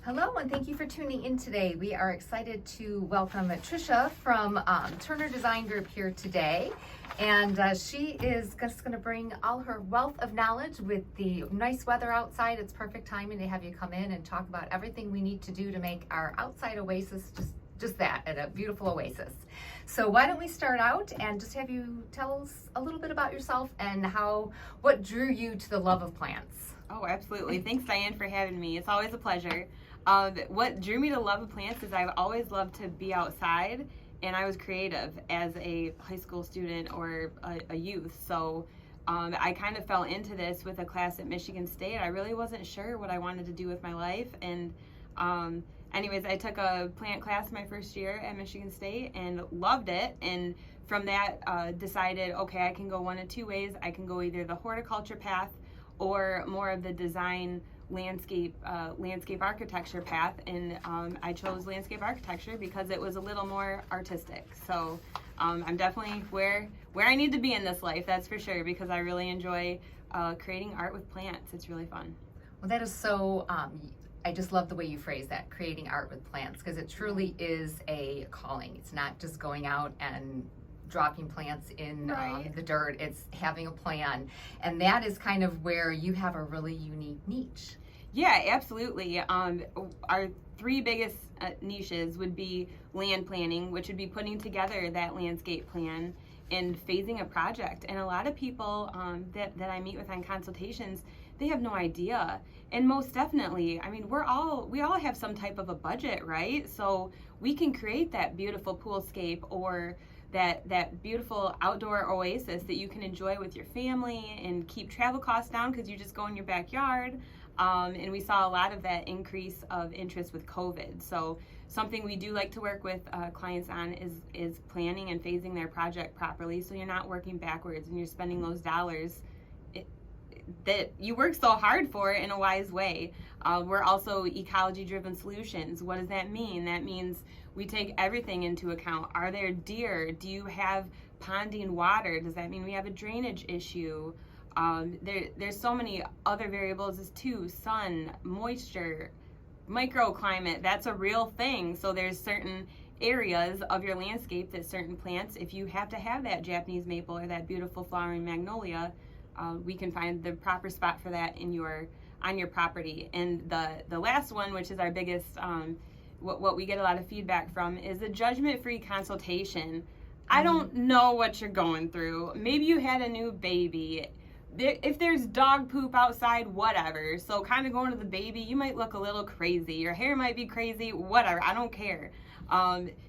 Hello, and thank you for tuning in today. We are excited to welcome Tricia from Turner Design Group here today. And she is just going to bring all her wealth of knowledge with the nice weather outside. It's perfect timing to have you come in and talk about everything we need to do to make our outside oasis just that, a beautiful oasis. So why don't we start out and just have you tell us a little bit about yourself and what drew you to the love of plants? Oh, absolutely. Thanks, Diane, for having me. It's always a pleasure. What drew me to love of plants is I've always loved to be outside, and I was creative as a high school student or a youth. So I kind of fell into this with a class at Michigan State. I really wasn't sure what I wanted to do with my life. And anyways, I took a plant class my first year at Michigan State and loved it. And from that, decided, okay, I can go one of two ways. I can go either the horticulture path or more of the design landscape architecture path, and I chose landscape architecture because it was a little more artistic. So I'm definitely where I need to be in this life, that's for sure, because I really enjoy creating art with plants. It's really fun. Well, that is so, I just love the way you phrase that, creating art with plants, because it truly is a calling. It's not just going out and dropping plants in the dirt. It's having a plan, and that is kind of where you have a really unique niche. Yeah, absolutely. Our three biggest niches would be land planning, which would be putting together that landscape plan and phasing a project. And a lot of people that I meet with on consultations, they have no idea. And most definitely, I mean, we all have some type of a budget, right? So we can create that beautiful poolscape or that beautiful outdoor oasis that you can enjoy with your family and keep travel costs down because you just go in your backyard. And we saw a lot of that increase of interest with COVID. So something we do like to work with clients on is planning and phasing their project properly, so you're not working backwards and you're spending those dollars that you work so hard for in a wise way. We're also ecology-driven solutions. What does that mean? That means we take everything into account. Are there deer? Do you have ponding water? Does that mean we have a drainage issue? There's so many other variables as too. Sun, moisture, microclimate, that's a real thing. So there's certain areas of your landscape that certain plants, if you have to have that Japanese maple or that beautiful flowering magnolia, we can find the proper spot for that on your property. And the last one, which is our biggest, what we get a lot of feedback from, is a judgment-free consultation. I don't know what you're going through. Maybe you had a new baby. If there's dog poop outside, whatever. So kind of going to the baby, you might look a little crazy. Your hair might be crazy, whatever. I don't care.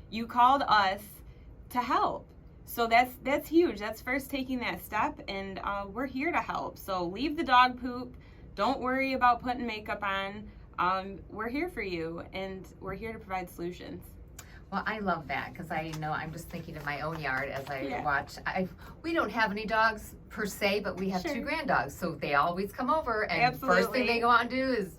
You called us to help. So that's huge. That's first taking that step, and we're here to help. So leave the dog poop. Don't worry about putting makeup on. We're here for you, and we're here to provide solutions. Well, I love that because I know I'm just thinking of my own yard as I watch. We don't have any dogs per se, but we have two grand dogs, so they always come over, and first thing they go out and do is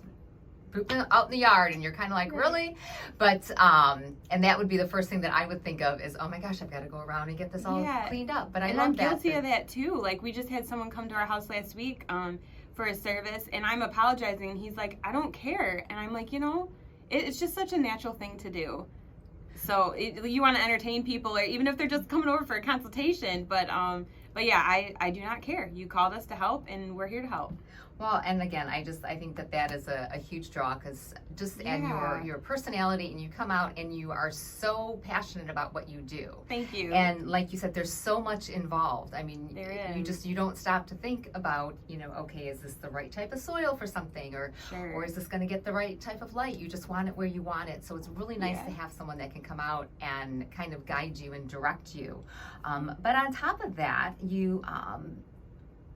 poop out in the yard, and you're kind of like, really? But and that would be the first thing that I would think of is, oh my gosh, I've got to go around and get this all cleaned up. But I'm guilty of that too. Like, we just had someone come to our house last week for a service, and I'm apologizing, and he's like, I don't care, and I'm like, it's just such a natural thing to do. So you want to entertain people, or even if they're just coming over for a consultation. But yeah, I do not care. You called us to help, and we're here to help. Well, and again, I think that is a huge draw, because and your personality, and you come out and you are so passionate about what you do. Thank you. And like you said, there's so much involved. I mean, there is. You don't stop to think about, okay, is this the right type of soil for something, or is this going to get the right type of light? You just want it where you want it. So it's really nice to have someone that can come out and kind of guide you and direct you. But on top of that,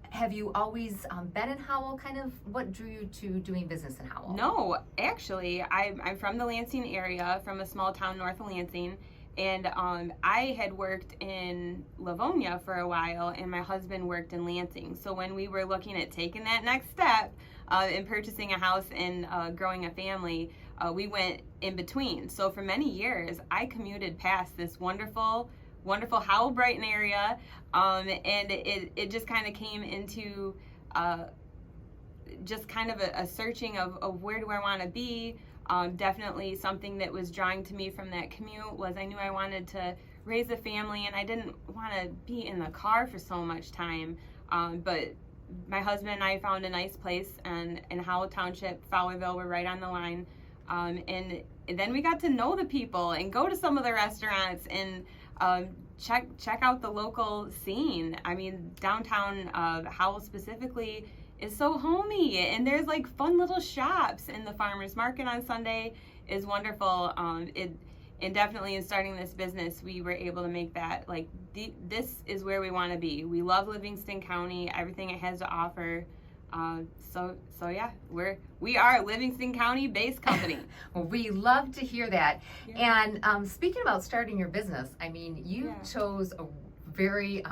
have you always been in Howell? Kind of what drew you to doing business in Howell? No, actually, I'm from the Lansing area, from a small town north of Lansing, and I had worked in Livonia for a while, and my husband worked in Lansing. So when we were looking at taking that next step in purchasing a house and growing a family, we went in between. So for many years, I commuted past this wonderful Howell Brighton area, and it just kind of came into just kind of a searching of where do I want to be. Definitely something that was drawing to me from that commute was I knew I wanted to raise a family, and I didn't want to be in the car for so much time. But my husband and I found a nice place in Howell Township, Fowlerville. We're right on the line. And then we got to know the people and go to some of the restaurants and check out the local scene. I mean, downtown Howell specifically is so homey, and there's like fun little shops, and the farmers market on Sunday is wonderful. And definitely in starting this business, we were able to make that like this is where we want to be. We love Livingston County, everything it has to offer. So yeah, we are a Livingston County based company. Well, we love to hear that. Yeah. And speaking about starting your business, I mean, you chose a very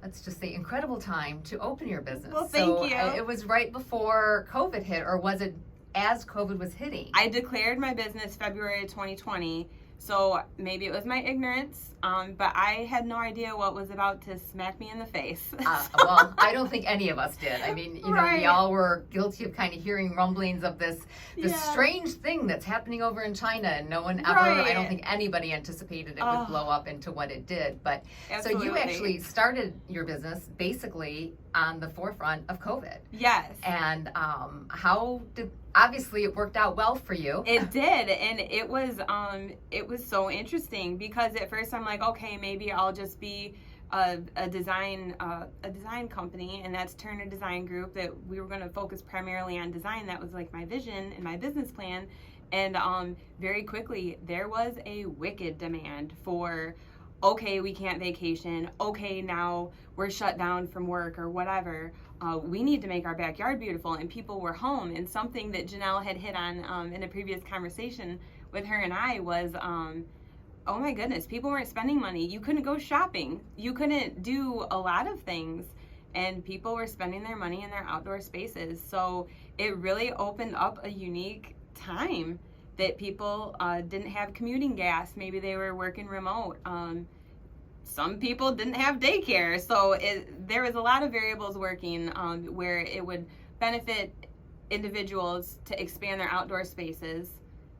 let's just say incredible time to open your business. Well, thank you. It was right before COVID hit, or was it as COVID was hitting? I declared my business February 2020, so maybe it was my ignorance, but I had no idea what was about to smack me in the face. Well, I don't think any of us did. I mean, you know, Right. we all were guilty of kind of hearing rumblings of this Yeah. strange thing that's happening over in China, and no one ever, Right. I don't think anybody anticipated it would blow up into what it did. But so you Absolutely. actually started your business basically on the forefront of COVID. Yes. And obviously it worked out well for you. It did, and it was so interesting because at first I'm like, okay, maybe I'll just be a design company, and that's Turner Design Group, that we were going to focus primarily on design. That was like my vision and my business plan. And very quickly there was a wicked demand for, okay, we can't vacation, okay, now we're shut down from work or whatever, we need to make our backyard beautiful, and people were home. And something that Janelle had hit on in a previous conversation with her and I was, oh my goodness, people weren't spending money. You couldn't go shopping. You couldn't do a lot of things, and people were spending their money in their outdoor spaces. So it really opened up a unique time that people didn't have commuting gas. Maybe they were working remote. Some people didn't have daycare. So there was a lot of variables working where it would benefit individuals to expand their outdoor spaces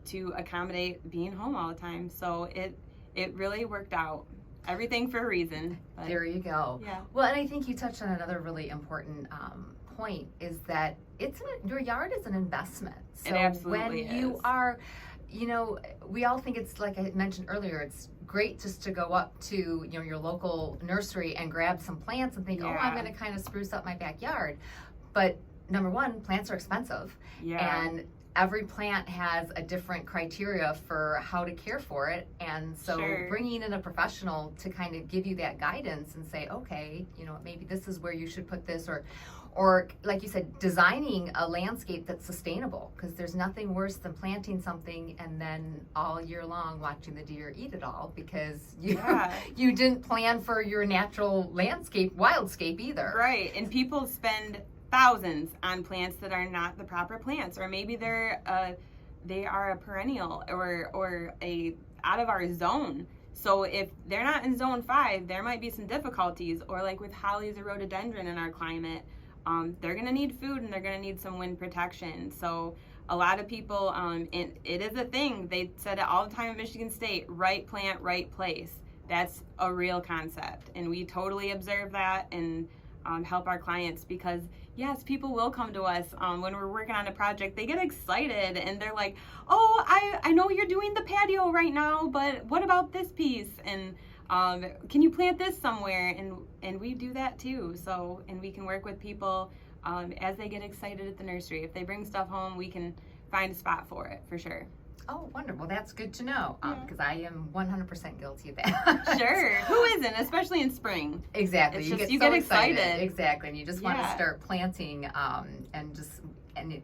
to accommodate being home all the time. So it really worked out. Everything for a reason. But There you go. Yeah. Well, and I think you touched on another really important point, is that your yard is an investment. So It absolutely when you is. are, you know, we all think it's, like I mentioned earlier, it's great just to go up to, you know, your local nursery and grab some plants and think, oh, I'm Yeah. going to kind of spruce up my backyard. But number one, plants are expensive. Yeah. And every plant has a different criteria for how to care for it. And so Sure. bringing in a professional to kind of give you that guidance and say, okay, you know, maybe this is where you should put this, or like you said, designing a landscape that's sustainable, because there's nothing worse than planting something and then all year long watching the deer eat it all because Yeah. you didn't plan for your natural landscape, wildscape either. Right, and people spend thousands on plants that are not the proper plants, or maybe they are a perennial or a out of our zone. So if they're not in zone 5, there might be some difficulties. Or like with hollies or rhododendron in our climate, they're going to need food and they're going to need some wind protection. So a lot of people, it is a thing. They said it all the time at Michigan State: right plant, right place. That's a real concept, and we totally observe that and help our clients, because yes, people will come to us when we're working on a project. They get excited and they're like, oh, I know you're doing the patio right now, but what about this piece? And can you plant this somewhere? And we do that too. So, and we can work with people as they get excited at the nursery. If they bring stuff home, we can find a spot for it for sure. Oh, wonderful. That's good to know, Yeah. because I am 100% guilty of that. Sure. Who isn't, especially in spring? Exactly. It's You just- get you so get excited. Exactly. And you just want to Yeah. start planting and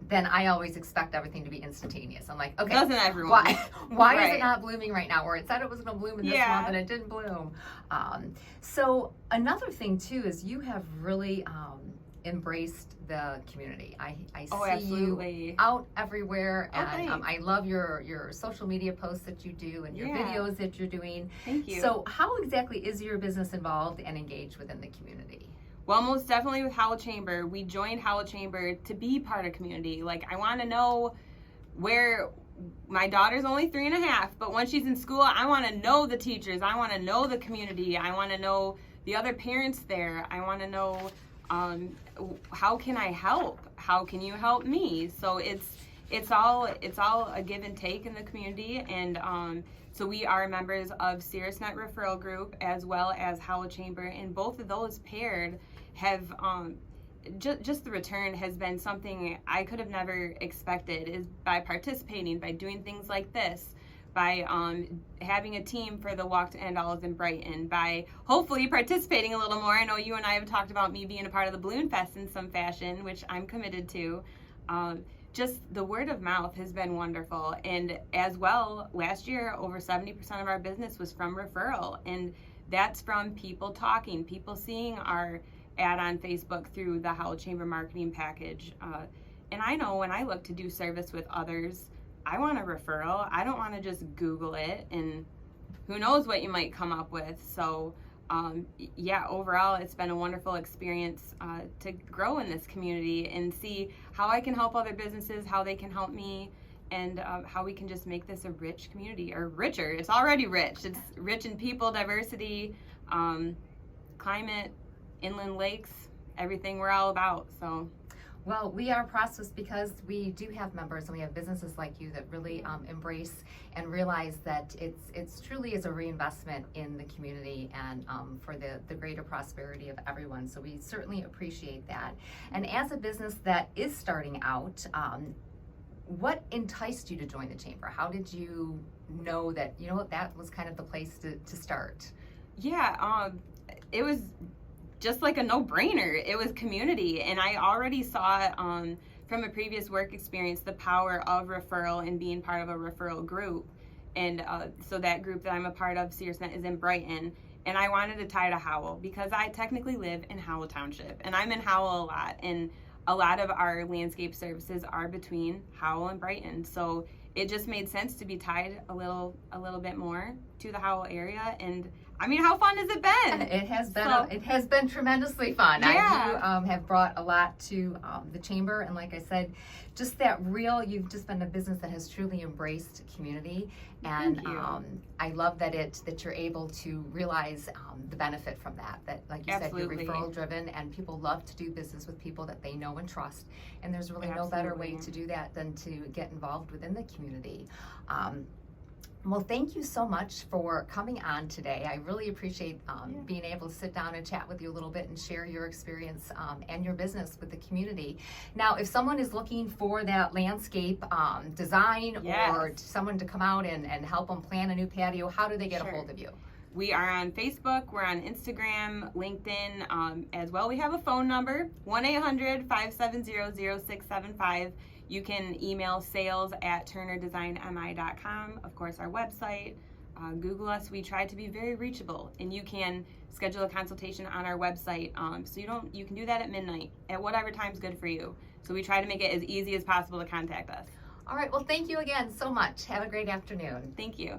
then I always expect everything to be instantaneous. I'm like, okay, Doesn't everyone? why is Right. it not blooming right now? Or it said it was going to bloom in this Yeah. month and it didn't bloom. So another thing too is you have really embraced the community. I Oh, see absolutely. you out everywhere, Oh, and thanks. I love your social media posts that you do and your Yeah. videos that you're doing. Thank you. So how exactly is your business involved and engaged within the community? Well, most definitely with Howell Chamber. We joined Howell Chamber to be part of community. Like, I want to know where my daughter's only 3.5, but when she's in school, I want to know the teachers. I want to know the community. I want to know the other parents there. I want to know how can I help? How can you help me? So it's all a give and take in the community, and so we are members of SiriusNet Referral Group as well as Howell Chamber, and both of those paired have just the return has been something I could have never expected, is by participating, by doing things like this, by having a team for the Walk to End Olives in Brighton, by hopefully participating a little more. I know you and I have talked about me being a part of the Balloon Fest in some fashion, which I'm committed to. Just the word of mouth has been wonderful. And as well, last year, over 70% of our business was from referral. And that's from people talking, people seeing our ad on Facebook through the Howell Chamber marketing package. And I know when I look to do service with others, I want a referral. I don't want to just Google it, and who knows what you might come up with. So yeah, overall, it's been a wonderful experience to grow in this community and see how I can help other businesses, how they can help me, and how we can just make this a rich community, or richer. It's already rich. It's rich in people, diversity, climate, inland lakes, everything we're all about. So. Well, we are prosperous because we do have members and we have businesses like you that really embrace and realize that it's truly is a reinvestment in the community and for the greater prosperity of everyone. So we certainly appreciate that. And as a business that is starting out, what enticed you to join the chamber? How did you know that, you know what, that was kind of the place to start? Yeah, it was just like a no-brainer. It was community, and I already saw from a previous work experience the power of referral and being part of a referral group. And so that group that I'm a part of, SiriusNet, is in Brighton, and I wanted to tie to Howell because I technically live in Howell Township, and I'm in Howell a lot, and a lot of our landscape services are between Howell and Brighton. So it just made sense to be tied a little bit more to the Howell area. And I mean, how fun has it been? It has been. It has been tremendously fun. Yeah. You have brought a lot to the chamber, and like I said, just that real. You've just been a business that has truly embraced community, and Thank you. I love that you're able to realize the benefit from that. That, like you Absolutely. said, you're referral driven, and people love to do business with people that they know and trust. And there's really no better way to do that than to get involved within the community. Well, thank you so much for coming on today. I really appreciate being able to sit down and chat with you a little bit and share your experience and your business with the community. Now, if someone is looking for that landscape design or someone to come out and help them plan a new patio, how do they get a hold of you? We are on Facebook, we're on Instagram, LinkedIn as well. We have a phone number, 1-800-570-0675. You can email sales@turnerdesignmi.com. Of course, our website. Google us. We try to be very reachable, and you can schedule a consultation on our website. So you can do that at midnight, at whatever time's good for you. So we try to make it as easy as possible to contact us. All right. Well, thank you again so much. Have a great afternoon. Thank you.